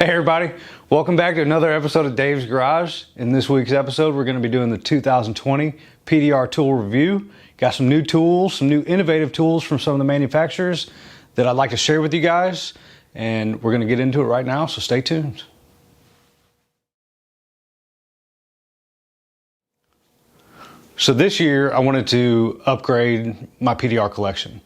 Hey everybody, welcome back to another episode of Dave's Garage. In this week's episode, we're going to be doing the 2020 PDR Tool review. Got some new tools, some new innovative tools from some of the manufacturers that I'd like to share with you guys. And we're going to get into it right now, so stay tuned. So this year, I wanted to upgrade my PDR collection.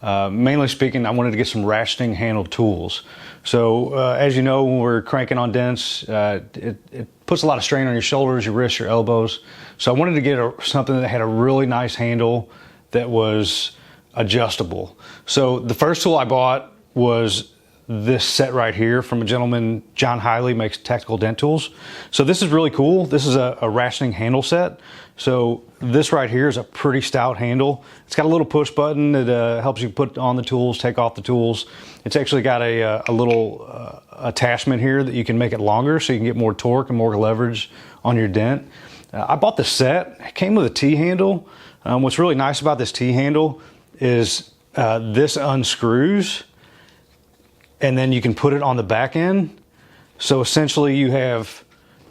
Mainly speaking, I wanted to get some ratcheting handled tools. So as you know, when we're cranking on dents, it puts a lot of strain on your shoulders, your wrists, your elbows. So I wanted to get something that had a really nice handle that was adjustable. So the first tool I bought was this set right here from a gentleman, John Hiley, makes tactical dent tools. So this is really cool. This is a ratcheting handle set. So this right here is a pretty stout handle. It's got a little push button that helps you put on the tools, take off the tools. It's actually got a little attachment here that you can make it longer so you can get more torque and more leverage on your dent. I bought the set. It came with a T-handle. What's really nice about this T-handle is this unscrews and then you can put it on the back end. So essentially you have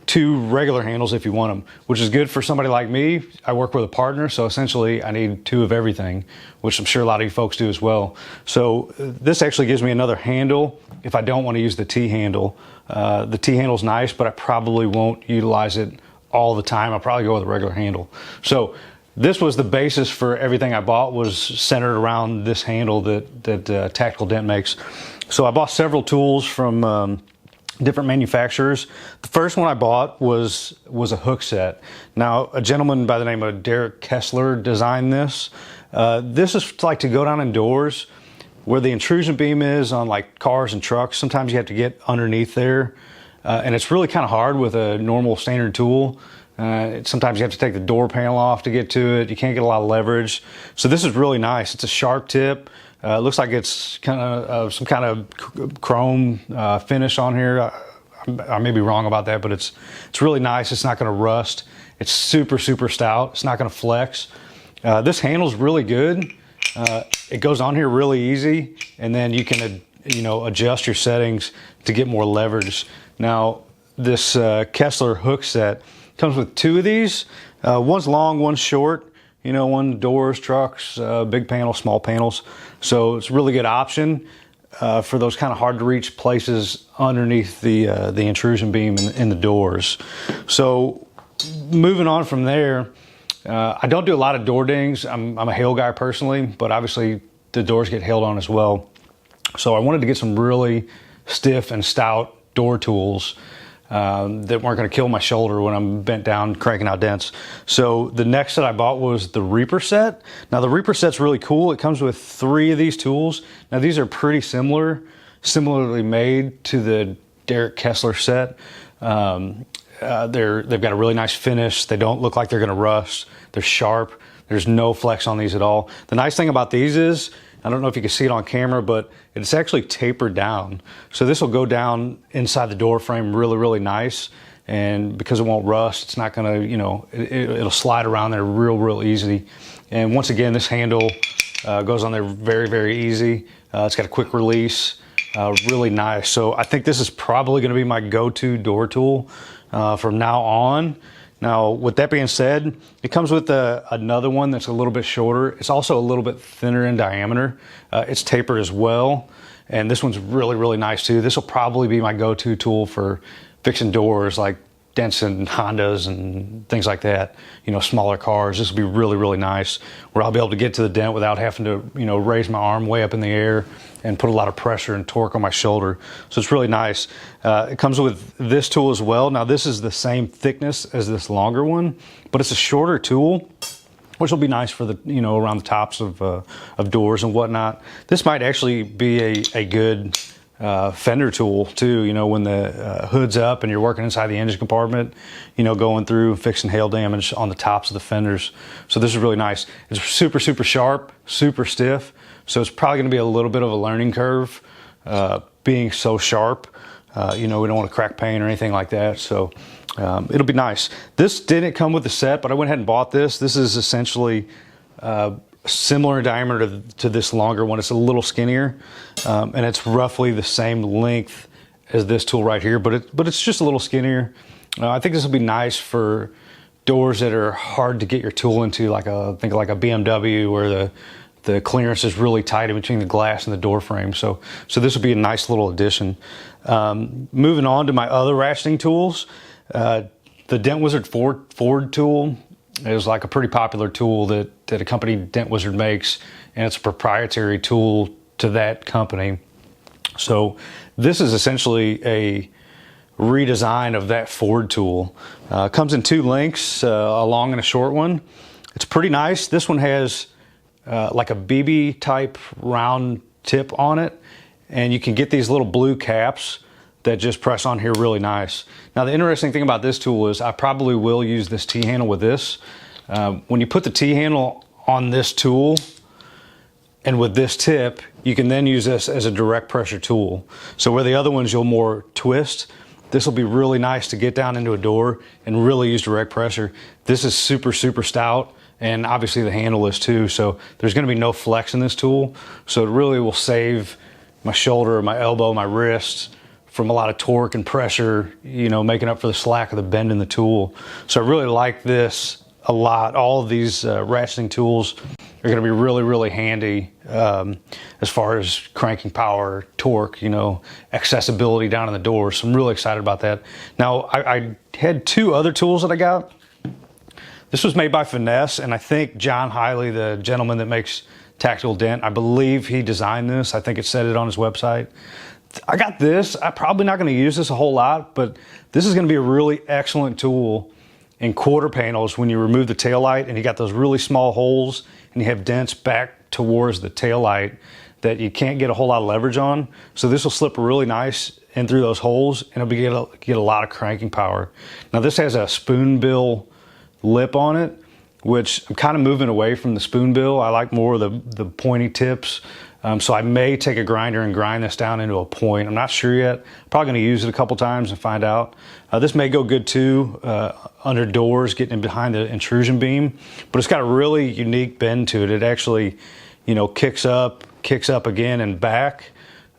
two regular handles if you want them, which is good for somebody like me. I work with a partner, so essentially I need two of everything, which I'm sure a lot of you folks do as well. So this actually gives me another handle if I don't want to use the T-handle. The T-handle's nice, but I probably won't utilize it all the time. I'll probably go with a regular handle. So this was the basis for everything I bought, was centered around this handle that Tactical Dent makes. So I bought several tools from different manufacturers. The first one I bought was a hook set. Now, a gentleman by the name of Kessler designed this. This is like to go down indoors where the intrusion beam is on like cars and trucks. Sometimes you have to get underneath there, and it's really kind of hard with a normal standard tool. Sometimes you have to take the door panel off to get to it. You can't get a lot of leverage. So this is really nice. It's a sharp tip. It looks like it's kind of some kind of chrome finish on here. I may be wrong about that, but it's really nice. It's not going to rust. It's super stout. It's not going to flex. This handle's really good. It goes on here really easy, and then you can adjust your settings to get more leverage. Now this Kessler Hook Set comes with two of these. One's long, one's short. One doors, trucks, big panels, small panels. So it's a really good option for those kind of hard to reach places underneath the intrusion beam in the doors. So moving on from there, I don't do a lot of door dings. I'm a hail guy personally, but obviously the doors get hailed on as well. So I wanted to get some really stiff and stout door tools that weren't going to kill my shoulder when I'm bent down cranking out dents. So the next set I bought was the Reaper set. Now the Reaper set's really cool. It comes with three of these tools. Now these are pretty similarly made to the Derek Kessler set. They've got a really nice finish. They don't look like they're going to rust. They're sharp. There's no flex on these at all. The nice thing about these is, I don't know if you can see it on camera, but it's actually tapered down. So this will go down inside the door frame really nice. And because it won't rust, it's not gonna, it'll slide around there real easy. And once again, this handle goes on there very easy. It's got a quick release, really nice. So I think this is probably gonna be my go-to door tool from now on. Now, with that being said, it comes with another one that's a little bit shorter. It's also a little bit thinner in diameter. It's tapered as well, and this one's really nice too. This will probably be my go-to tool for fixing doors like dents in Hondas and things like that. Smaller cars. This will be really nice, where I'll be able to get to the dent without having to raise my arm way up in the air and put a lot of pressure and torque on my shoulder. So it's really nice. It comes with this tool as well. Now this is the same thickness as this longer one, but it's a shorter tool, which will be nice for the around the tops of doors and whatnot. This might actually be a good Fender tool too, when the hood's up and you're working inside the engine compartment, going through fixing hail damage on the tops of the fenders. So this is really nice. It's super sharp, super stiff. So it's probably going to be a little bit of a learning curve, being so sharp. We don't want to crack paint or anything like that. So it'll be nice. This didn't come with the set, but I went ahead and bought this. This is essentially similar in diameter to this longer one. It's a little skinnier, and it's roughly the same length as this tool right here, but it's just a little skinnier. I think this will be nice for doors that are hard to get your tool into, like think like a BMW, where the clearance is really tight in between the glass and the door frame. So this would be a nice little addition. Moving on to my other ratcheting tools, the Dent Wizard Ford tool is like a pretty popular tool that a company, Dent Wizard, makes, and it's a proprietary tool to that company. So this is essentially a redesign of that Ford tool. Comes in two lengths, a long and a short one. It's pretty nice. This one has like a BB type round tip on it, and you can get these little blue caps that just press on here really nice. Now the interesting thing about this tool is I probably will use this T-handle with this. When you put the T-handle on this tool and with this tip, you can then use this as a direct pressure tool. So where the other ones you'll more twist, this will be really nice to get down into a door and really use direct pressure. This is super, super stout, and obviously the handle is too, so there's gonna be no flex in this tool. So it really will save my shoulder, my elbow, my wrist from a lot of torque and pressure, you know, making up for the slack of the bend in the tool. So I really like this a lot. All of these ratcheting tools are gonna be really, really handy as far as cranking power, torque, you know, accessibility down in the door. So I'm really excited about that. Now, I had two other tools that I got. This was made by Finesse, and I think John Hiley, the gentleman that makes Tactical Dent, I believe he designed this. I think it said it on his website. I got this. I'm probably not going to use this a whole lot, but this is going to be a really excellent tool in quarter panels when you remove the taillight and you got those really small holes and you have dents back towards the taillight that you can't get a whole lot of leverage on. So this will slip really nice in through those holes, and it'll get a lot of cranking power. Now this has a spoonbill lip on it, which I'm kind of moving away from the spoonbill. I like more of the pointy tips. So I may take a grinder and grind this down into a point. I'm not sure yet. Probably going to use it a couple times and find out. This may go good too under doors, getting in behind the intrusion beam, but it's got a really unique bend to it. It actually, you know, kicks up again and back.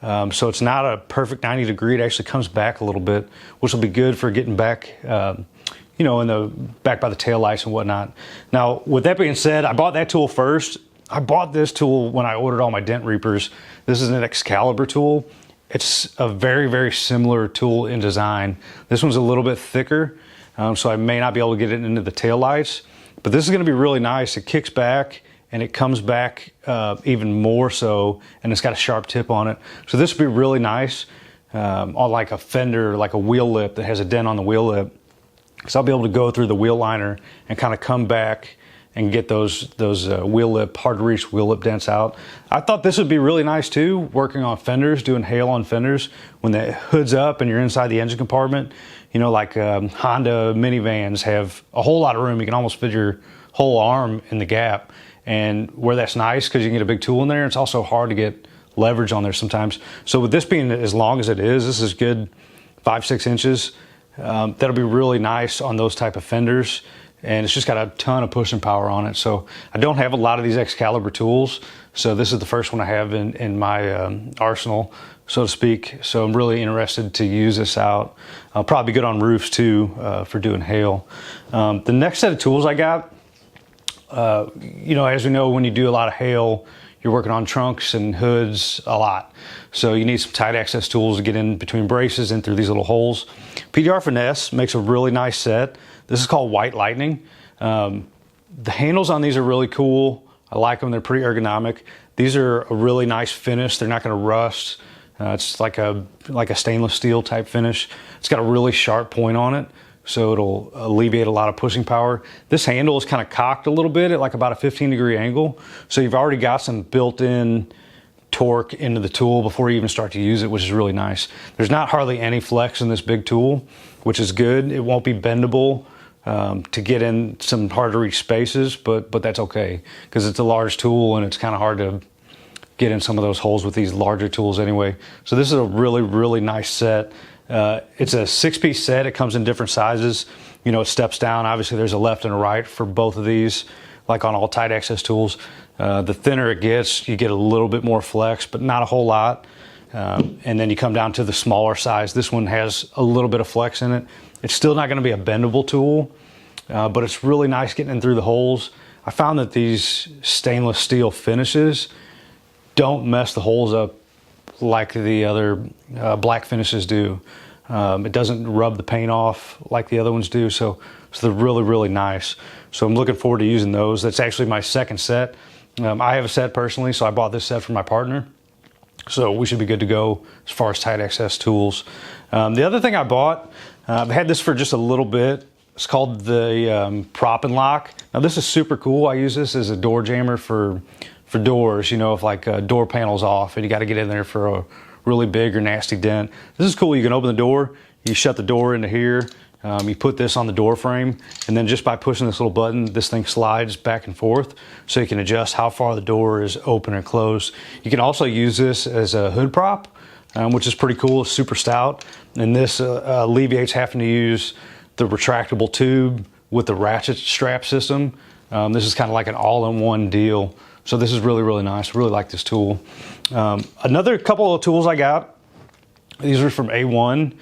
So it's not a perfect 90 degree. It actually comes back a little bit, which will be good for getting back, you know, back by the taillights and whatnot. Now, with that being said, I bought that tool first. I bought this tool when I ordered all my Dent Reapers. This is an Excalibur tool. It's a very, very similar tool in design. This one's a little bit thicker, so I may not be able to get it into the taillights, but this is gonna be really nice. It kicks back and it comes back even more so, and it's got a sharp tip on it. So this would be really nice on like a fender, like a wheel lip that has a dent on the wheel lip. So I'll be able to go through the wheel liner and kind of come back and get those wheel lip, hard to reach wheel lip dents out. I thought this would be really nice too, working on fenders, doing hail on fenders. When the hood's up and you're inside the engine compartment, you know, like Honda minivans have a whole lot of room. You can almost fit your whole arm in the gap. And where that's nice, because you can get a big tool in there, it's also hard to get leverage on there sometimes. So with this being as long as it is, this is good 5-6 inches. That'll be really nice on those type of fenders, and it's just got a ton of pushing power on it. So I don't have a lot of these Excalibur tools, so this is the first one I have in my arsenal, so to speak. So I'm really interested to use this out. I'll probably be good on roofs too for doing hail. The next set of tools I got, you know, as we know, when you do a lot of hail, you're working on trunks and hoods a lot. So you need some tight access tools to get in between braces and through these little holes. PDR Finesse makes a really nice set. This is called White Lightning. The handles on these are really cool. I like them, they're pretty ergonomic. These are a really nice finish. They're not gonna rust. It's like a stainless steel type finish. It's got a really sharp point on it, so it'll alleviate a lot of pushing power. This handle is kind of cocked a little bit at like about a 15-degree angle, so you've already got some built-in torque into the tool before you even start to use it, which is really nice. There's not hardly any flex in this big tool, which is good. It won't be bendable to get in some hard to reach spaces, but that's okay, because it's a large tool and it's kind of hard to get in some of those holes with these larger tools anyway. So this is a really, really nice set. It's a 6-piece set. It comes in different sizes. You know, it steps down. Obviously there's a left and a right for both of these, like on all tight access tools. The thinner it gets, you get a little bit more flex, but not a whole lot. And then you come down to the smaller size. This one has a little bit of flex in it. It's still not going to be a bendable tool, but it's really nice getting in through the holes. I found that these stainless steel finishes don't mess the holes up like the other black finishes do. It doesn't rub the paint off like the other ones do, so they're really, really nice. So I'm looking forward to using those. That's actually my second set. I have a set personally, so I bought this set for my partner. So we should be good to go as far as tight access tools. The other thing I bought, I've had this for just a little bit. It's called the Prop and Lock. Now this is super cool. I use this as a door jammer for doors. You know, if like a door panel's off and you got to get in there for a really big or nasty dent. This is cool. You can open the door, you shut the door into here. You put this on the door frame, and then just by pushing this little button, this thing slides back and forth, so you can adjust how far the door is open or closed. You can also use this as a hood prop, which is pretty cool. It's super stout, and this alleviates having to use the retractable tube with the ratchet strap system. This is kind of like an all-in-one deal, so this is really, really nice. I really like this tool. Another couple of tools I got, these are from A1.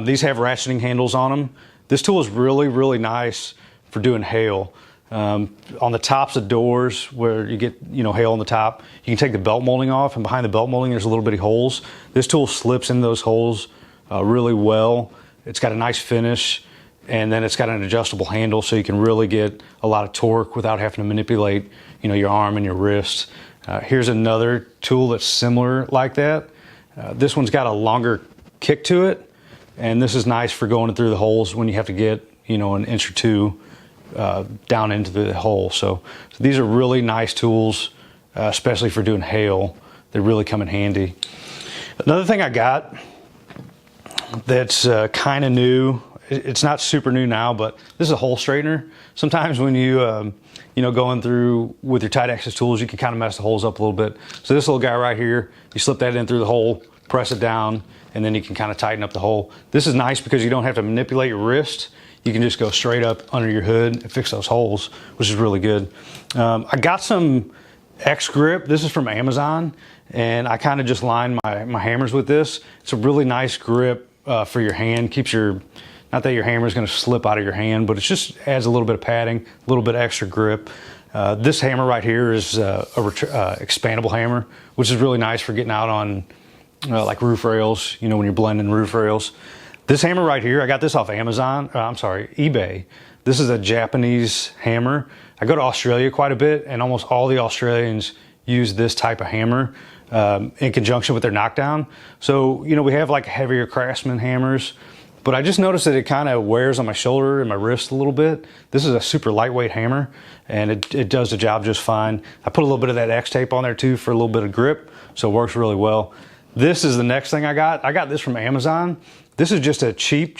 These have ratcheting handles on them. This tool is really, really nice for doing hail. On the tops of doors where you get, hail on the top, you can take the belt molding off, and behind the belt molding there's little bitty holes. This tool slips in those holes really well. It's got a nice finish, and then it's got an adjustable handle, so you can really get a lot of torque without having to manipulate, your arm and your wrist. Here's another tool that's similar like that. This one's got a longer kick to it. And this is nice for going through the holes when you have to get, an inch or two down into the hole. So these are really nice tools, especially for doing hail. They really come in handy. Another thing I got that's kind of new, it's not super new now, but this is a hole straightener. Sometimes when you, going through with your tight access tools, you can kind of mess the holes up a little bit. So this little guy right here, you slip that in through the hole, press it down, and then you can kind of tighten up the hole. This is nice because you don't have to manipulate your wrist. You can just go straight up under your hood and fix those holes, which is really good. I got some X grip. This is from Amazon, and I kind of just line my hammers with this. It's a really nice grip for your hand. Keeps your, not that your hammer is going to slip out of your hand, but it just adds a little bit of padding, a little bit extra grip. This hammer right here is a expandable hammer, which is really nice for getting out on like roof rails, when you're blending roof rails. This hammer right here, I got this off eBay. This is a Japanese hammer. I go to Australia quite a bit, and almost all the Australians use this type of hammer in conjunction with their knockdown. So, we have like heavier Craftsman hammers, but I just noticed that it kind of wears on my shoulder and my wrist a little bit. This is a super lightweight hammer, and it does the job just fine. I put a little bit of that X tape on there too for a little bit of grip, so it works really well. This is the next thing I got. I got this from Amazon. This is just a cheap,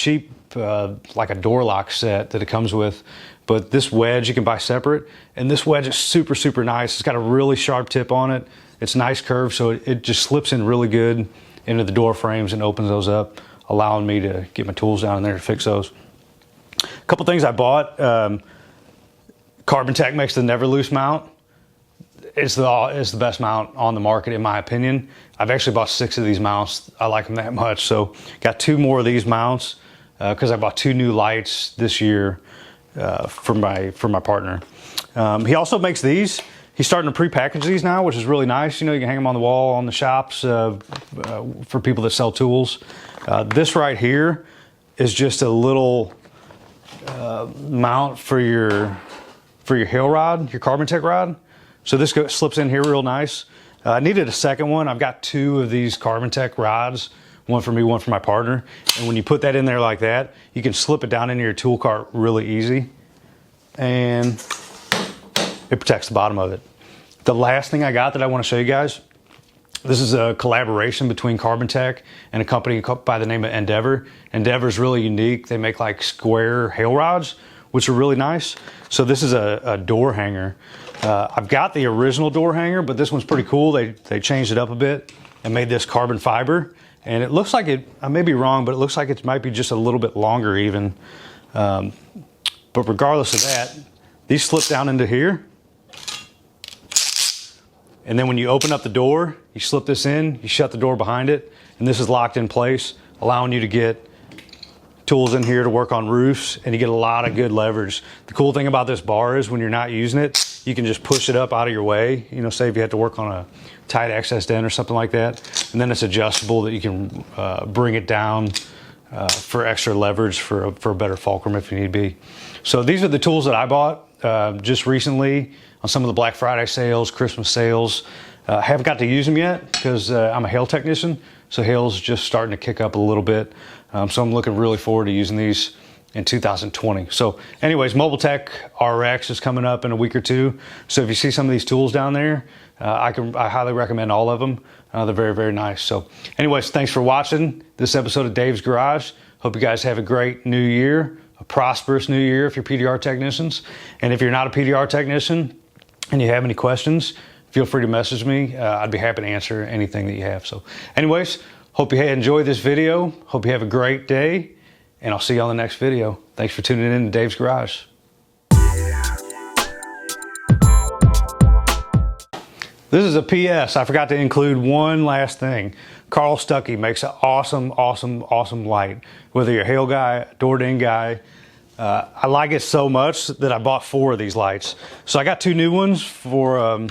like a door lock set that it comes with. But this wedge you can buy separate. And this wedge is super, super nice. It's got a really sharp tip on it. It's nice curve, so it just slips in really good into the door frames and opens those up, allowing me to get my tools down in there to fix those. A couple things I bought. Carbon Tech makes the Never Loose mount. It's the best mount on the market, in my opinion. I've actually bought 6 of these mounts. I like them that much. So got 2 more of these mounts because I bought 2 new lights this year for my partner. He also makes these. He's starting to pre-package these now, which is really nice. You can hang them on the wall on the shops for people that sell tools. This right here is just a little mount for your hail rod, your Carbon Tech rod. So this slips in here real nice. I needed a second one. I've got 2 of these Carbon Tech rods, one for me, one for my partner. And when you put that in there like that, you can slip it down into your tool cart really easy. And it protects the bottom of it. The last thing I got that I want to show you guys, this is a collaboration between Carbon Tech and a company by the name of Endeavore. Endeavore is really unique. They make like square hail rods, which are really nice. So this is a door hanger. I've got the original door hanger, but this one's pretty cool. They changed it up a bit and made this carbon fiber. And it looks like I may be wrong, but it looks like it might be just a little bit longer even. But regardless of that, these slip down into here. And then when you open up the door, you slip this in, you shut the door behind it, and this is locked in place, allowing you to get tools in here to work on roofs, and you get a lot of good leverage. The cool thing about this bar is when you're not using it, you can just push it up out of your way. You know, say if you have to work on a tight access dent or something like that, and then it's adjustable that you can bring it down for extra leverage for a better fulcrum if you need be. So these are the tools that I bought just recently on some of the Black Friday sales, Christmas sales. Haven't got to use them yet because I'm a hail technician, so hail's just starting to kick up a little bit. So I'm looking really forward to using these in 2020. So anyways, Mobile Tech RX is coming up in a week or two. So if you see some of these tools down there, I highly recommend all of them. They're very, very nice. So anyways, thanks for watching this episode of Dave's Garage. Hope you guys have a great new year, a prosperous new year if you're PDR technicians. And if you're not a PDR technician and you have any questions, feel free to message me. I'd be happy to answer anything that you have. So anyways, hope you enjoyed this video. Hope you have a great day, and I'll see you on the next video. Thanks for tuning in to Dave's Garage. This is a PS. I forgot to include one last thing. Carl Stuckey makes an awesome, awesome, awesome light. Whether you're a hail guy, door ding guy, I like it so much that I bought 4 of these lights. So I got 2 new ones for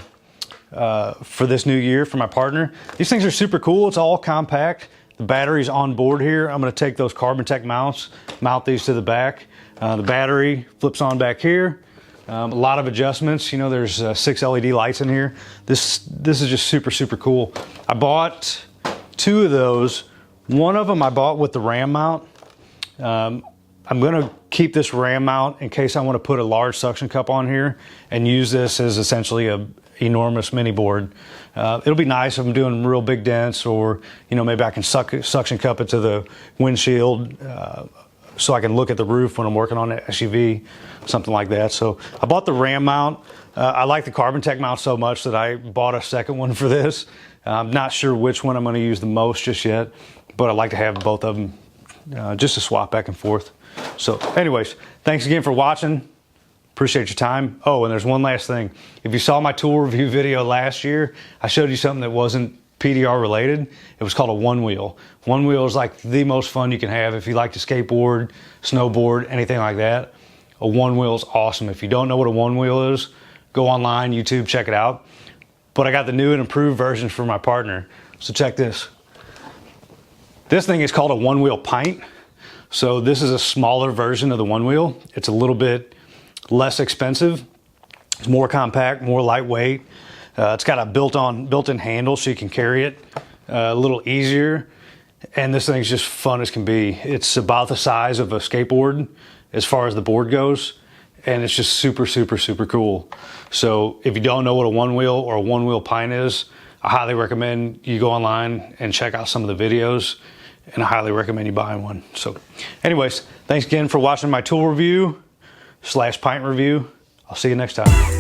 this new year for my partner. These things are super cool. It's all compact. The battery's on board here. I'm going to take those Carbon Tech mounts, mount these to the back. The battery flips on back here. A lot of adjustments. You know, there's 6 LED lights in here. This is just super, super cool. I bought 2 of those. One of them I bought with the ram mount. I'm going to keep this ram mount in case I want to put a large suction cup on here and use this as essentially a enormous mini board. It'll be nice if I'm doing real big dents, or you know, maybe I can suction cup it to the windshield so I can look at the roof when I'm working on an SUV, something like that. So I bought the ram mount. I like the Carbon Tech mount so much that I bought a second one for this. I'm not sure which one I'm going to use the most just yet, but I like to have both of them just to swap back and forth. So anyways, thanks again for watching. Appreciate your time. Oh, and there's one last thing. If you saw my tool review video last year, I showed you something that wasn't PDR related. It was called a Onewheel. Onewheel is like the most fun you can have if you like to skateboard, snowboard, anything like that. A Onewheel is awesome. If you don't know what a Onewheel is, go online, YouTube, check it out. But I got the new and improved versions for my partner. So check this. This thing is called a Onewheel Pint. So this is a smaller version of the Onewheel. It's a little bit less expensive. It's more compact, more lightweight. It's got a built-in handle so you can carry it a little easier. And this thing's just fun as can be. It's about the size of a skateboard as far as the board goes. And it's just super, super, super cool. So if you don't know what a Onewheel or a Onewheel Pint is, I highly recommend you go online and check out some of the videos. And I highly recommend you buying one. So anyways, thanks again for watching my tool review / pint review. I'll see you next time.